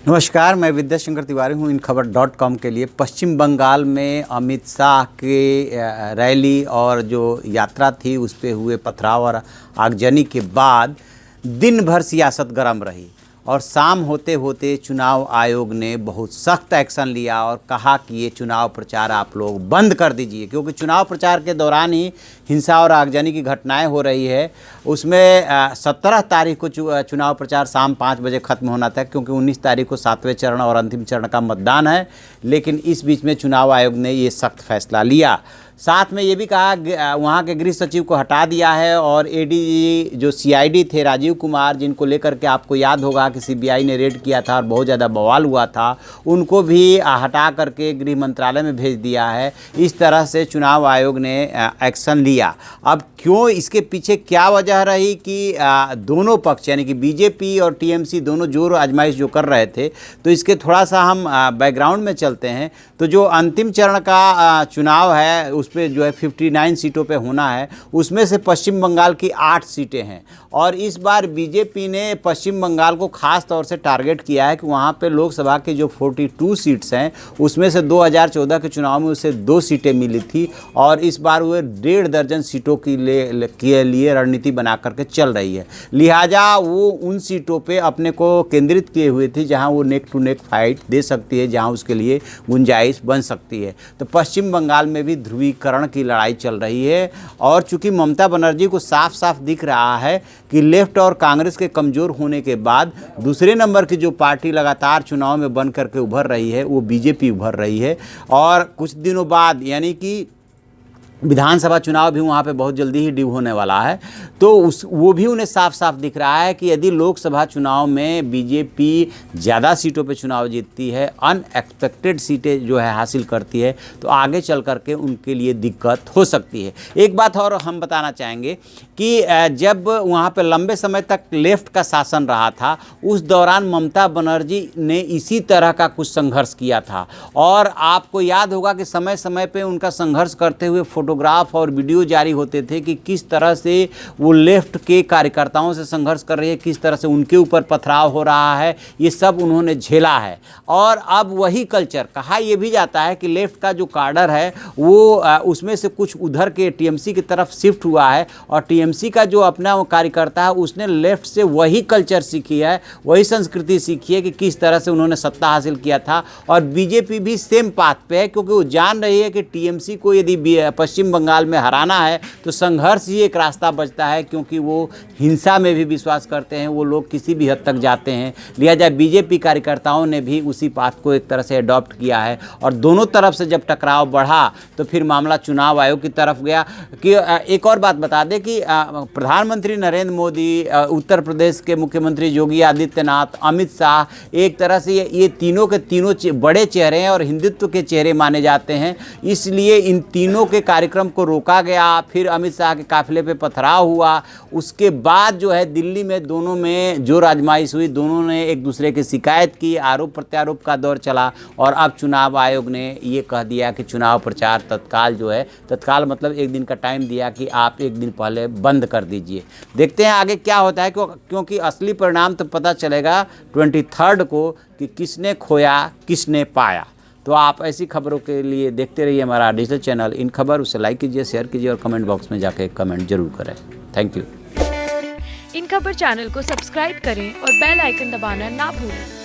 नमस्कार, मैं विद्याशंकर तिवारी हूँ InKhabar.com के लिए। पश्चिम बंगाल में अमित शाह के रैली और जो यात्रा थी उस पे हुए पथराव और आगजनी के बाद दिन भर सियासत गर्म रही और शाम होते होते चुनाव आयोग ने बहुत सख्त एक्शन लिया और कहा कि ये चुनाव प्रचार आप लोग बंद कर दीजिए, क्योंकि चुनाव प्रचार के दौरान ही हिंसा और आगजनी की घटनाएं हो रही है। उसमें 17 तारीख को चुनाव प्रचार शाम 5 बजे ख़त्म होना था, क्योंकि 19 तारीख को 7वें चरण और अंतिम चरण का मतदान है। लेकिन इस बीच में चुनाव आयोग ने ये सख्त फैसला लिया। साथ में ये भी कहा, वहाँ के गृह सचिव को हटा दिया है और एडीजी जो सीआईडी थे राजीव कुमार, जिनको लेकर के आपको याद होगा कि सीबीआई ने रेड किया था और बहुत ज़्यादा बवाल हुआ था, उनको भी हटा करके गृह मंत्रालय में भेज दिया है। इस तरह से चुनाव आयोग ने एक्शन लिया। अब क्यों, इसके पीछे क्या वजह रही कि दोनों पक्ष यानी कि बीजेपी और टीएमसी दोनों जोर आजमाइश जो कर रहे थे, तो इसके थोड़ा सा हम बैकग्राउंड में चलते हैं। तो जो अंतिम चरण का चुनाव है उस पर जो है 59 सीटों पे होना है, उसमें से पश्चिम बंगाल की 8 सीटें हैं और इस बार बीजेपी ने पश्चिम बंगाल को ख़ास तौर से टारगेट किया है कि वहाँ पे लोकसभा की जो 42 सीट्स हैं उसमें से 2014 के चुनाव में उसे 2 सीटें मिली थी और इस बार वो 1.5 दर्जन सीटों के लिए रणनीति बना करके चल रही है। लिहाजा वो उन सीटों पे अपने को केंद्रित किए हुए थी जहाँ वो नेक टू नेक फाइट दे सकती है, जहाँ उसके लिए गुंजाइश बन सकती है। तो पश्चिम बंगाल में भी ध्रुवीकरण की लड़ाई चल रही है और चूंकि ममता बनर्जी को साफ साफ दिख रहा है कि लेफ्ट और कांग्रेस के कमज़ोर होने के बाद दूसरे नंबर की जो पार्टी लगातार चुनाव में बन करके उभर रही है वो बीजेपी उभर रही है। और कुछ दिनों बाद यानी कि विधानसभा चुनाव भी वहाँ पे बहुत जल्दी ही ड्यू होने वाला है, तो वो भी उन्हें साफ साफ दिख रहा है कि यदि लोकसभा चुनाव में बीजेपी ज़्यादा सीटों पे चुनाव जीतती है, अनएक्सपेक्टेड सीटें जो है हासिल करती है, तो आगे चल करके उनके लिए दिक्कत हो सकती है। एक बात और हम बताना चाहेंगे कि जब वहाँ पे लंबे समय तक लेफ्ट का शासन रहा था, उस दौरान ममता बनर्जी ने इसी तरह का कुछ संघर्ष किया था और आपको याद होगा कि समय समय पर उनका संघर्ष करते हुए फोटोग्राफ और वीडियो जारी होते थे कि किस तरह से वो लेफ्ट के कार्यकर्ताओं से संघर्ष कर रही है, किस तरह से उनके ऊपर पथराव हो रहा है, ये सब उन्होंने झेला है। और अब वही कल्चर, कहा यह भी जाता है कि लेफ्ट का जो कार्डर है वो उसमें से कुछ उधर के टीएमसी की तरफ शिफ्ट हुआ है और टीएमसी का जो अपना कार्यकर्ता है उसने लेफ्ट से वही कल्चर सीखी है, वही संस्कृति सीखी है कि किस तरह से उन्होंने सत्ता हासिल किया था। और बीजेपी भी सेम पाथ पे है, क्योंकि वो जान रही है कि टीएमसी को यदि पश्चिम बंगाल में हराना है तो संघर्ष ही एक रास्ता बचता है, क्योंकि वो हिंसा में भी विश्वास करते हैं, वो लोग किसी भी हद तक जाते हैं। लिहाजा बीजेपी कार्यकर्ताओं ने भी उसी बात को एक तरह से अडॉप्ट किया है और दोनों तरफ से जब टकराव बढ़ा तो फिर मामला चुनाव आयोग की तरफ गया। कि एक और बात बता दें कि प्रधानमंत्री नरेंद्र मोदी, उत्तर प्रदेश के मुख्यमंत्री योगी आदित्यनाथ, अमित शाह, एक तरह से ये तीनों के तीनों बड़े चेहरे हैं और हिंदुत्व के चेहरे माने जाते हैं, इसलिए इन तीनों के कार्यक्रम को रोका गया। फिर अमित शाह के काफिले पे पथराव हुआ, उसके बाद जो है दिल्ली में दोनों में जोर आजमाइश हुई, दोनों ने एक दूसरे की शिकायत की, आरोप प्रत्यारोप का दौर चला और अब चुनाव आयोग ने ये कह दिया कि चुनाव प्रचार तत्काल जो है, तत्काल मतलब एक दिन का टाइम दिया कि आप एक दिन पहले बंद कर दीजिए। देखते हैं आगे क्या होता है, क्योंकि असली परिणाम तो पता चलेगा 23 को कि किसने खोया किसने पाया। तो आप ऐसी खबरों के लिए देखते रहिए हमारा डिजिटल चैनल इन खबर। उसे लाइक कीजिए, शेयर कीजिए और कमेंट बॉक्स में जाके कमेंट जरूर करें। Thank you. इन खबर चैनल को सब्सक्राइब करें और बेल आइकन दबाना ना भूलें।